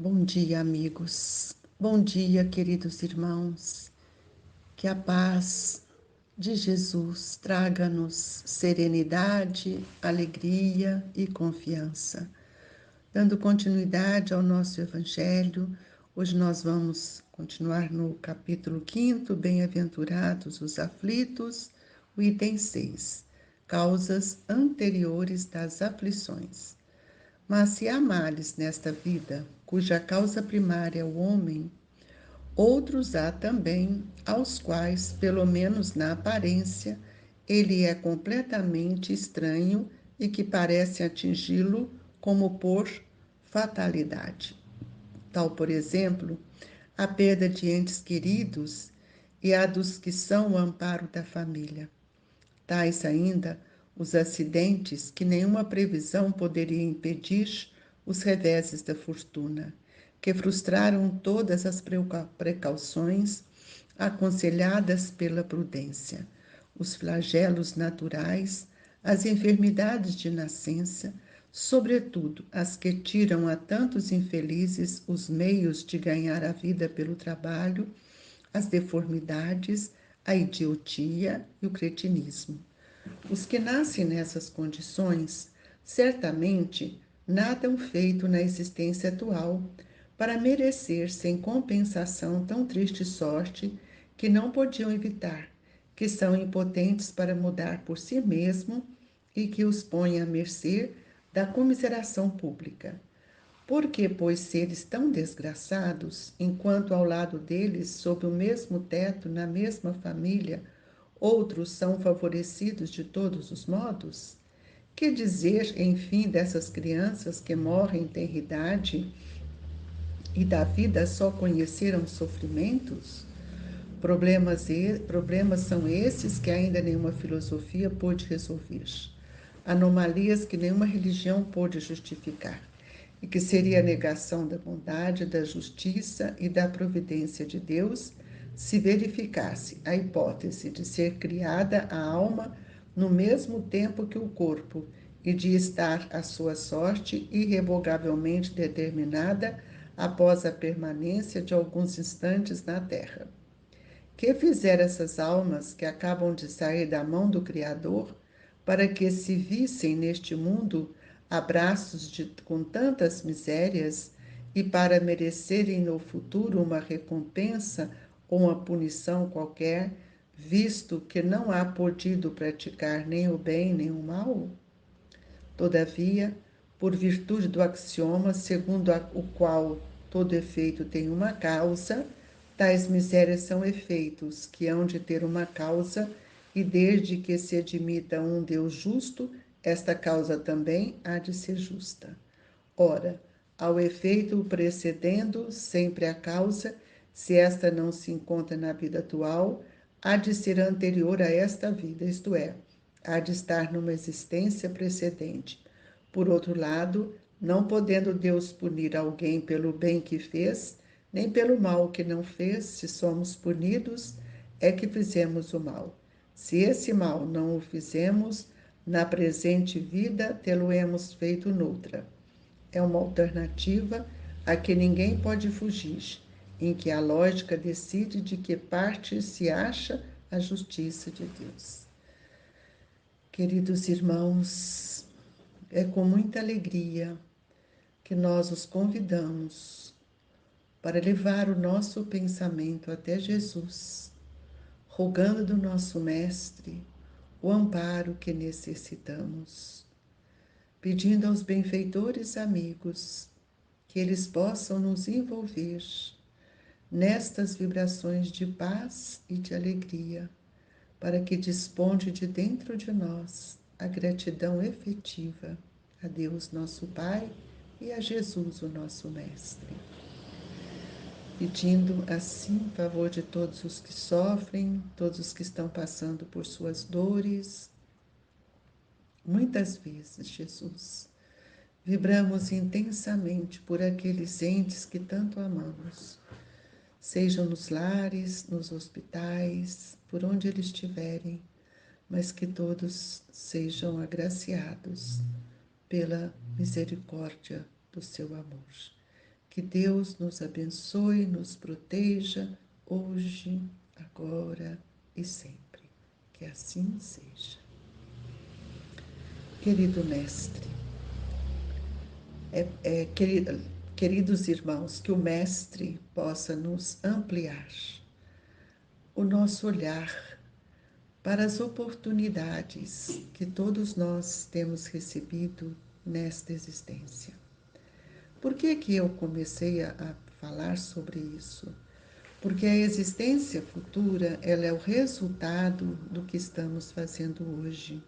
Bom dia, amigos. Bom dia, queridos irmãos. Que a paz de Jesus traga-nos serenidade, alegria e confiança. Dando continuidade ao nosso Evangelho, hoje nós vamos continuar no capítulo 5, Bem-aventurados os aflitos, o item 6, causas anteriores das aflições. Mas se há males nesta vida, cuja causa primária é o homem, outros há também, aos quais, pelo menos na aparência, ele é completamente estranho e que parecem atingi-lo como por fatalidade. Tal, por exemplo, a perda de entes queridos e a dos que são o amparo da família. Tais ainda os acidentes que nenhuma previsão poderia impedir, os reveses da fortuna, que frustraram todas as precauções aconselhadas pela prudência, os flagelos naturais, as enfermidades de nascença, sobretudo as que tiram a tantos infelizes os meios de ganhar a vida pelo trabalho, as deformidades, a idiotia e o cretinismo. Os que nascem nessas condições, certamente nadam feito na existência atual para merecer sem compensação tão triste sorte que não podiam evitar, que são impotentes para mudar por si mesmo e que os põe à mercê da comiseração pública. Porque, pois, seres tão desgraçados, enquanto ao lado deles, sob o mesmo teto, na mesma família, outros são favorecidos de todos os modos? Que dizer, enfim, dessas crianças que morrem em tenridade e da vida só conheceram sofrimentos? Problemas são esses que ainda nenhuma filosofia pôde resolver. Anomalias que nenhuma religião pôde justificar e que seria a negação da bondade, da justiça e da providência de Deus se verificasse a hipótese de ser criada a alma no mesmo tempo que o corpo e de estar a sua sorte irrevogavelmente determinada após a permanência de alguns instantes na terra. Que fizeram essas almas que acabam de sair da mão do Criador para que se vissem neste mundo abraços com tantas misérias e para merecerem no futuro uma recompensa ou uma punição qualquer, visto que não há podido praticar nem o bem nem o mal? Todavia, por virtude do axioma segundo o qual todo efeito tem uma causa, tais misérias são efeitos que hão de ter uma causa, e desde que se admita um Deus justo, esta causa também há de ser justa. Ora, ao efeito precedendo sempre a causa, se esta não se encontra na vida atual, há de ser anterior a esta vida, isto é, há de estar numa existência precedente. Por outro lado, não podendo Deus punir alguém pelo bem que fez, nem pelo mal que não fez, se somos punidos, é que fizemos o mal. Se esse mal não o fizemos, na presente vida, tê-lo-emos feito noutra. É uma alternativa a que ninguém pode fugir, em que a lógica decide de que parte se acha a justiça de Deus. Queridos irmãos, é com muita alegria que nós os convidamos para levar o nosso pensamento até Jesus, rogando do nosso Mestre o amparo que necessitamos, pedindo aos benfeitores amigos que eles possam nos envolver nestas vibrações de paz e de alegria, para que desponde de dentro de nós a gratidão efetiva a Deus nosso Pai e a Jesus o nosso Mestre. Pedindo assim favor de todos os que sofrem, todos os que estão passando por suas dores. Muitas vezes, Jesus, vibramos intensamente por aqueles entes que tanto amamos, sejam nos lares, nos hospitais, por onde eles estiverem, mas que todos sejam agraciados pela misericórdia do seu amor. Que Deus nos abençoe, nos proteja, hoje, agora e sempre. Que assim seja. Querido Mestre, queridos irmãos, que o Mestre possa nos ampliar o nosso olhar para as oportunidades que todos nós temos recebido nesta existência. Por que eu comecei a falar sobre isso? Porque a existência futura, ela é o resultado do que estamos fazendo hoje.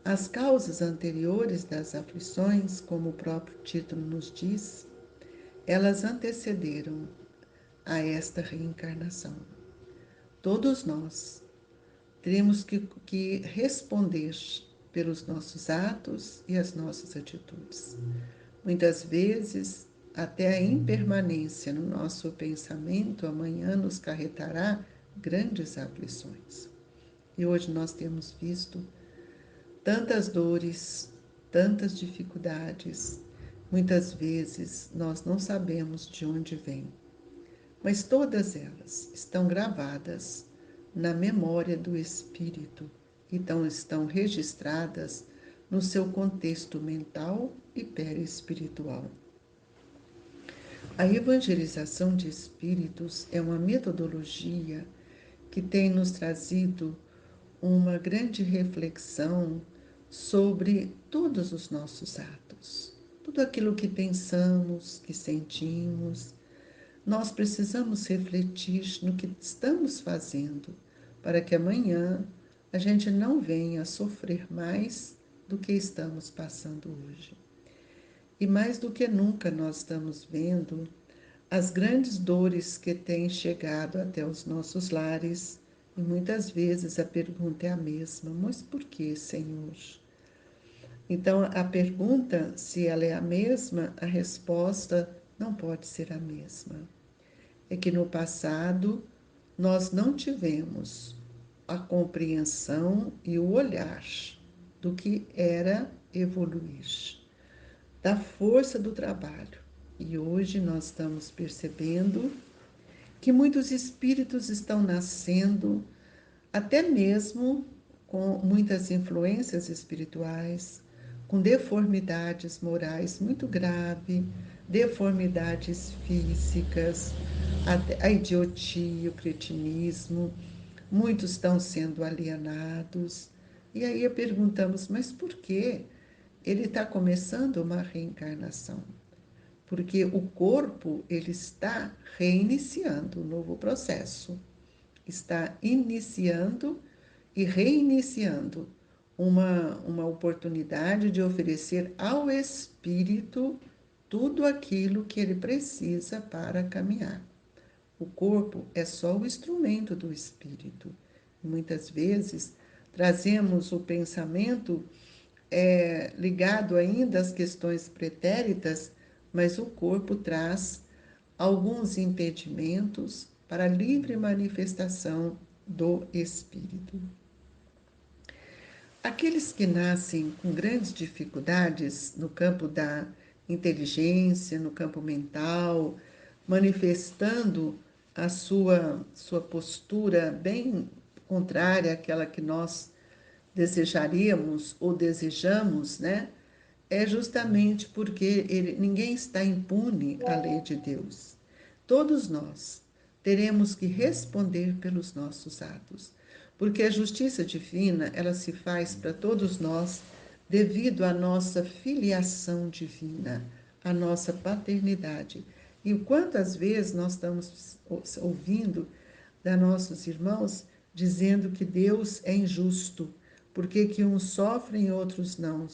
As causas anteriores das aflições, como o próprio título nos diz, elas antecederam a esta reencarnação. Todos nós teremos que responder pelos nossos atos e as nossas atitudes. Muitas vezes, até a impermanência no nosso pensamento amanhã nos carregará grandes aflições. E hoje nós temos visto tantas dores, tantas dificuldades. Muitas vezes nós não sabemos de onde vem, mas todas elas estão gravadas na memória do espírito, então estão registradas no seu contexto mental e perispiritual. A evangelização de espíritos é uma metodologia que tem nos trazido uma grande reflexão sobre todos os nossos atos, tudo aquilo que pensamos, que sentimos. Nós precisamos refletir no que estamos fazendo para que amanhã a gente não venha a sofrer mais do que estamos passando hoje. E mais do que nunca nós estamos vendo as grandes dores que têm chegado até os nossos lares, e muitas vezes a pergunta é a mesma: mas por que, Senhor? Então, a pergunta, se ela é a mesma, a resposta não pode ser a mesma. É que no passado nós não tivemos a compreensão e o olhar do que era evoluir, da força do trabalho. E hoje nós estamos percebendo que muitos espíritos estão nascendo, até mesmo com muitas influências espirituais, com deformidades morais muito graves, deformidades físicas, a idiotia, o cretinismo. Muitos estão sendo alienados. E aí perguntamos, mas por que ele está começando uma reencarnação? Porque o corpo ele está reiniciando um novo processo, está iniciando e reiniciando uma oportunidade de oferecer ao espírito tudo aquilo que ele precisa para caminhar. O corpo é só o instrumento do espírito. Muitas vezes trazemos o pensamento ligado ainda às questões pretéritas, mas o corpo traz alguns impedimentos para a livre manifestação do espírito. Aqueles que nascem com grandes dificuldades no campo da inteligência, no campo mental, manifestando a sua postura bem contrária àquela que nós desejaríamos ou desejamos, né? É justamente porque ninguém está impune à lei de Deus. Todos nós teremos que responder pelos nossos atos, porque a justiça divina, ela se faz para todos nós devido à nossa filiação divina, à nossa paternidade. E quantas vezes nós estamos ouvindo da nossos irmãos dizendo que Deus é injusto, porque que uns sofrem e outros não.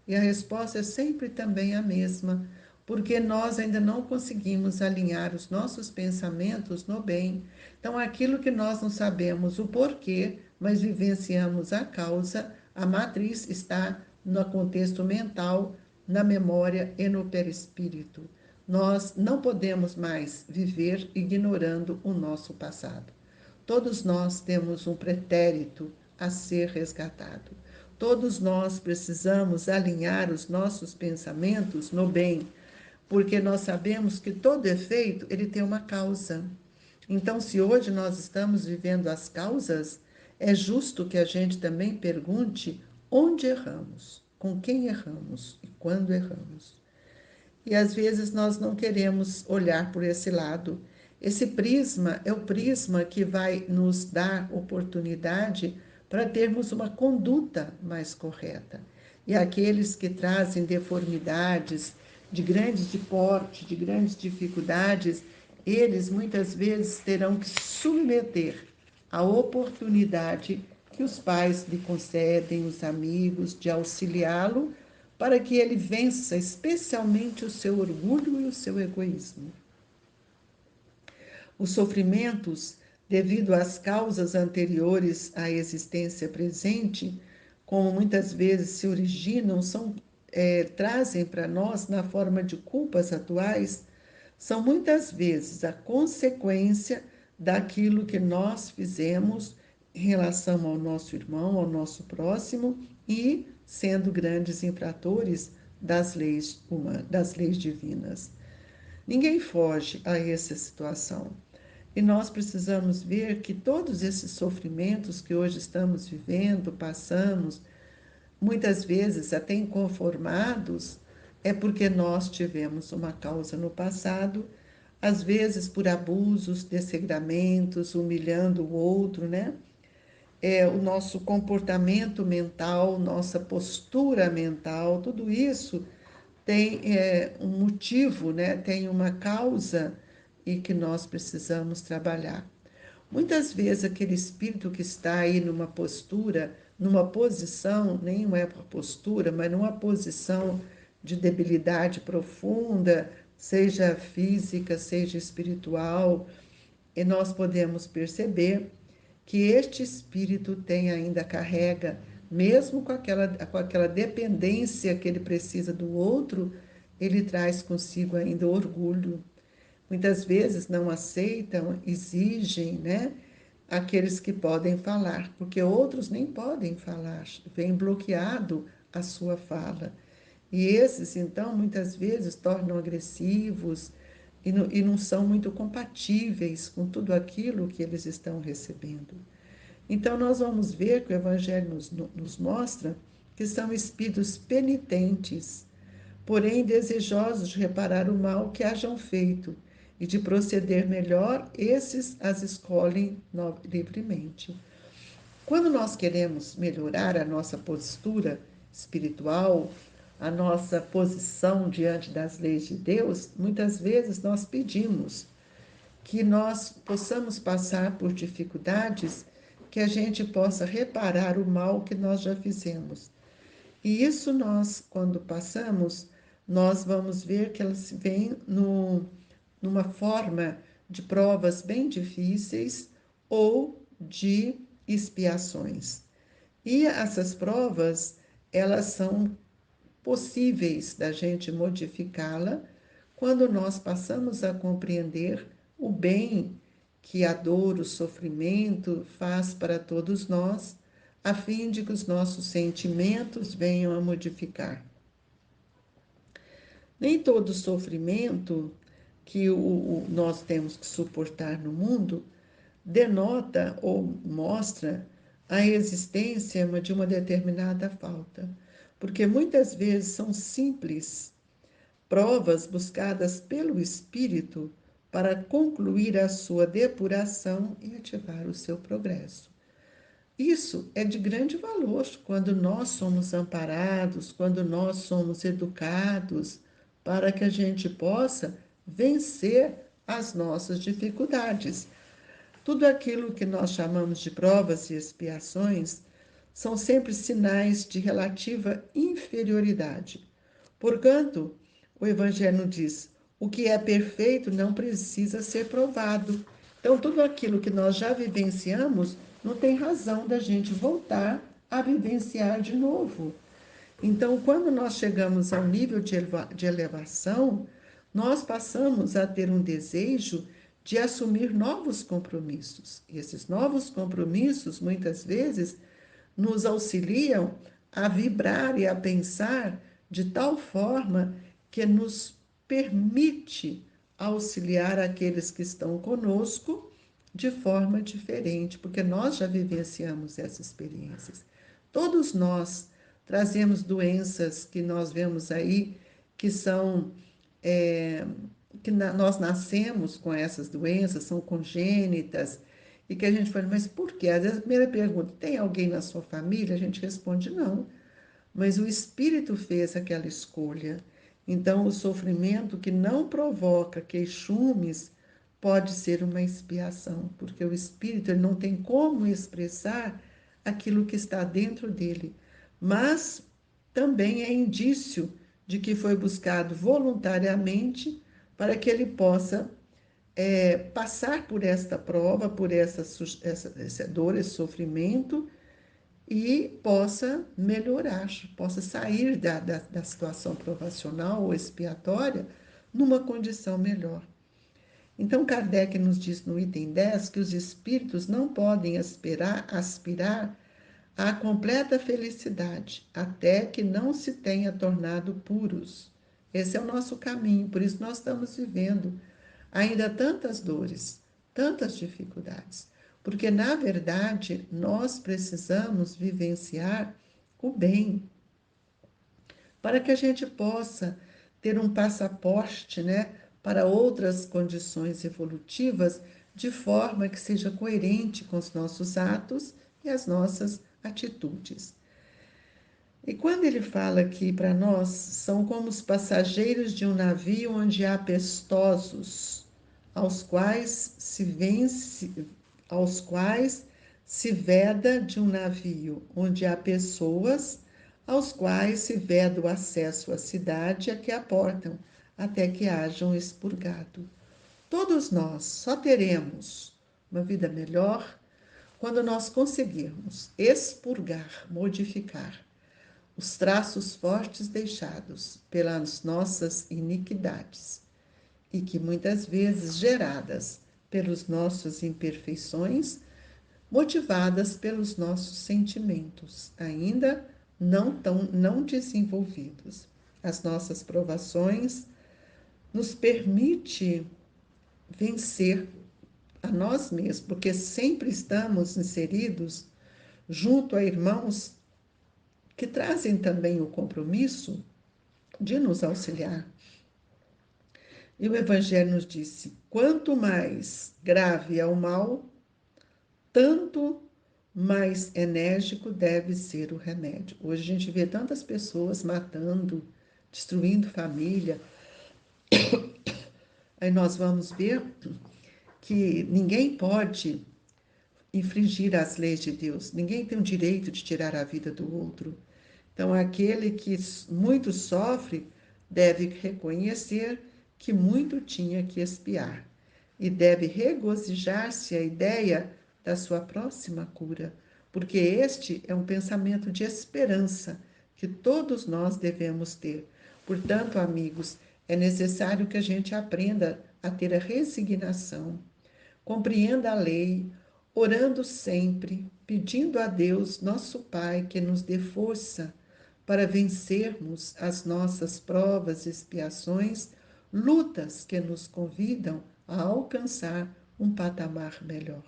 E a resposta é sempre também a mesma, porque nós ainda não conseguimos alinhar os nossos pensamentos no bem. Então, aquilo que nós não sabemos o porquê, mas vivenciamos a causa, a matriz está no contexto mental, na memória e no perispírito. Nós não podemos mais viver ignorando o nosso passado. Todos nós temos um pretérito a ser resgatado. Todos nós precisamos alinhar os nossos pensamentos no bem, porque nós sabemos que todo efeito ele tem uma causa. Então, se hoje nós estamos vivendo as causas, é justo que a gente também pergunte onde erramos, com quem erramos e quando erramos. E às vezes nós não queremos olhar por esse lado. Esse prisma é o prisma que vai nos dar oportunidade para termos uma conduta mais correta. E aqueles que trazem deformidades de grandes de porte, de grandes dificuldades, eles muitas vezes terão que submeter a oportunidade que os pais lhe concedem, os amigos, de auxiliá-lo, para que ele vença especialmente o seu orgulho e o seu egoísmo. Os sofrimentos, devido às causas anteriores à existência presente, como muitas vezes se originam, trazem para nós, na forma de culpas atuais, são muitas vezes a consequência daquilo que nós fizemos em relação ao nosso irmão, ao nosso próximo, e sendo grandes infratores das leis humanas, das leis divinas. Ninguém foge a essa situação. E nós precisamos ver que todos esses sofrimentos que hoje estamos vivendo, passamos, muitas vezes até inconformados, é porque nós tivemos uma causa no passado, às vezes por abusos, desregramentos, humilhando o outro, né? O nosso comportamento mental, nossa postura mental, tudo isso tem um motivo, né? Tem uma causa e que nós precisamos trabalhar. Muitas vezes aquele espírito que está aí numa postura, numa posição, nem é uma postura, mas numa posição de debilidade profunda, seja física, seja espiritual, e nós podemos perceber que este espírito tem ainda carrega, mesmo com aquela dependência que ele precisa do outro, ele traz consigo ainda orgulho. Muitas vezes não aceitam, exigem, né? Aqueles que podem falar, porque outros nem podem falar, vem bloqueado a sua fala. E esses, então, muitas vezes tornam agressivos e não são muito compatíveis com tudo aquilo que eles estão recebendo. Então, nós vamos ver que o Evangelho nos mostra que são espíritos penitentes, porém desejosos de reparar o mal que hajam feito e de proceder melhor, esses as escolhem livremente. Quando nós queremos melhorar a nossa postura espiritual, a nossa posição diante das leis de Deus, muitas vezes nós pedimos que nós possamos passar por dificuldades, que a gente possa reparar o mal que nós já fizemos. E isso nós, quando passamos, nós vamos ver que elas vêm numa forma de provas bem difíceis ou de expiações. E essas provas, elas são possíveis da gente modificá-la quando nós passamos a compreender o bem que a dor, o sofrimento faz para todos nós, a fim de que os nossos sentimentos venham a modificar. Nem todo sofrimento que nós temos que suportar no mundo denota ou mostra a existência de uma determinada falta, porque muitas vezes são simples provas buscadas pelo espírito para concluir a sua depuração e ativar o seu progresso. Isso é de grande valor quando nós somos amparados, quando nós somos educados, para que a gente possa vencer as nossas dificuldades. Tudo aquilo que nós chamamos de provas e expiações são sempre sinais de relativa inferioridade. Portanto, o Evangelho diz: o que é perfeito não precisa ser provado. Então, tudo aquilo que nós já vivenciamos não tem razão da gente voltar a vivenciar de novo. Então, quando nós chegamos ao nível de elevação, nós passamos a ter um desejo de assumir novos compromissos. E esses novos compromissos, muitas vezes, nos auxiliam a vibrar e a pensar de tal forma que nos permite auxiliar aqueles que estão conosco de forma diferente, porque nós já vivenciamos essas experiências. Todos nós trazemos doenças que nós vemos aí, que são nós nascemos com essas doenças, são congênitas, e que a gente fala, mas por quê? Às vezes a primeira pergunta, tem alguém na sua família? A gente responde, não. Mas o espírito fez aquela escolha. Então, o sofrimento que não provoca queixumes pode ser uma expiação, porque o espírito ele não tem como expressar aquilo que está dentro dele. Mas também é indício de que foi buscado voluntariamente para que ele possa passar por esta prova, por essa dor, esse sofrimento, e possa melhorar, possa sair da situação provacional ou expiatória numa condição melhor. Então, Kardec nos diz no item 10 que os espíritos não podem aspirar à completa felicidade, até que não se tenha tornado puros. Esse é o nosso caminho, por isso nós estamos vivendo ainda tantas dores, tantas dificuldades, porque na verdade nós precisamos vivenciar o bem para que a gente possa ter um passaporte, né, para outras condições evolutivas, de forma que seja coerente com os nossos atos e as nossas atitudes. E quando ele fala que para nós são como os passageiros de um navio onde há pestosos, aos quais se vence, aos quais se veda de um navio onde há pessoas, aos quais se veda o acesso à cidade a que aportam, até que hajam expurgado. Todos nós só teremos uma vida melhor quando nós conseguirmos expurgar, modificar os traços fortes deixados pelas nossas iniquidades e que muitas vezes geradas pelas nossas imperfeições, motivadas pelos nossos sentimentos ainda não desenvolvidos. As nossas provações nos permite vencer a nós mesmos, porque sempre estamos inseridos junto a irmãos que trazem também o compromisso de nos auxiliar. E o Evangelho nos disse: quanto mais grave é o mal, tanto mais enérgico deve ser o remédio. Hoje a gente vê tantas pessoas matando, destruindo família. Aí nós vamos ver que ninguém pode infringir as leis de Deus, ninguém tem o direito de tirar a vida do outro. Então, aquele que muito sofre deve reconhecer que muito tinha que expiar e deve regozijar-se à ideia da sua próxima cura, porque este é um pensamento de esperança que todos nós devemos ter. Portanto, amigos, é necessário que a gente aprenda a ter a resignação, compreenda a lei, orando sempre, pedindo a Deus, nosso Pai, que nos dê força para vencermos as nossas provas, expiações, lutas que nos convidam a alcançar um patamar melhor.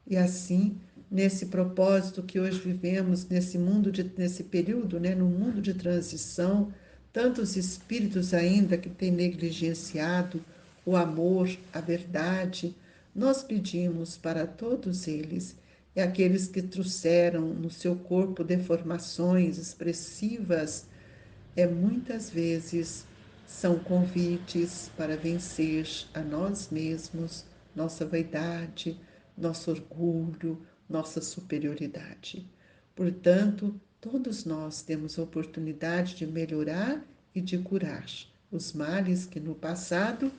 E assim, nesse propósito que hoje vivemos, nesse período, né, no mundo de transição, tantos espíritos ainda que têm negligenciado o amor, a verdade, nós pedimos para todos eles, e aqueles que trouxeram no seu corpo deformações expressivas, muitas vezes são convites para vencer a nós mesmos, nossa vaidade, nosso orgulho, nossa superioridade. Portanto, todos nós temos a oportunidade de melhorar e de curar os males que no passado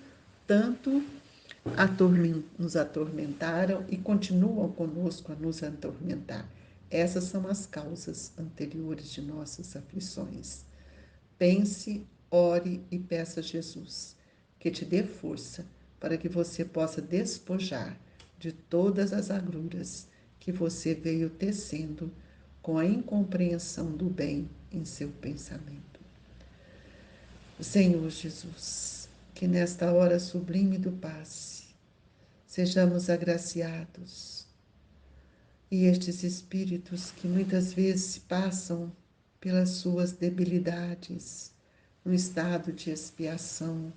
tanto nos atormentaram e continuam conosco a nos atormentar. Essas são as causas anteriores de nossas aflições. Pense, ore e peça a Jesus que te dê força para que você possa despojar de todas as agruras que você veio tecendo com a incompreensão do bem em seu pensamento. Senhor Jesus, que nesta hora sublime do passe sejamos agraciados e estes espíritos que muitas vezes passam pelas suas debilidades, no estado de expiação,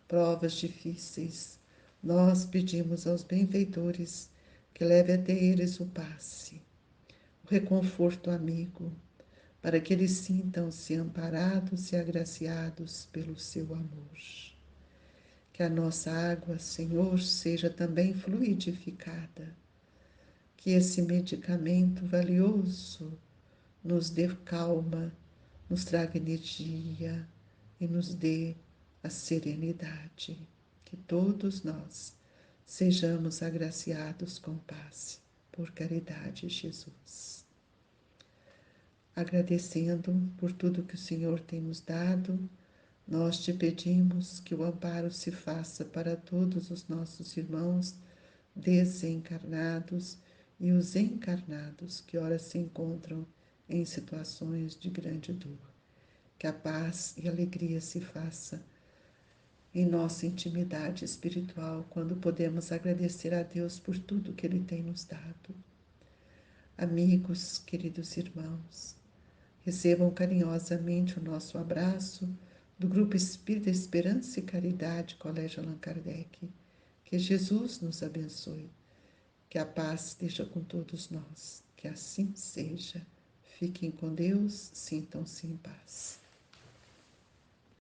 provas difíceis, nós pedimos aos benfeitores que leve até eles o passe, o reconforto amigo, para que eles sintam-se amparados e agraciados pelo seu amor. Que a nossa água, Senhor, seja também fluidificada, que esse medicamento valioso nos dê calma, nos traga energia e nos dê a serenidade. Que todos nós sejamos agraciados com paz, por caridade, Jesus. Agradecendo por tudo que o Senhor tem nos dado, nós te pedimos que o amparo se faça para todos os nossos irmãos desencarnados e os encarnados que ora se encontram em situações de grande dor. Que a paz e a alegria se faça em nossa intimidade espiritual, quando podemos agradecer a Deus por tudo que Ele tem nos dado. Amigos, queridos irmãos, recebam carinhosamente o nosso abraço do Grupo Espírita Esperança e Caridade, Colégio Allan Kardec. Que Jesus nos abençoe, que a paz esteja com todos nós, que assim seja. Fiquem com Deus, sintam-se em paz.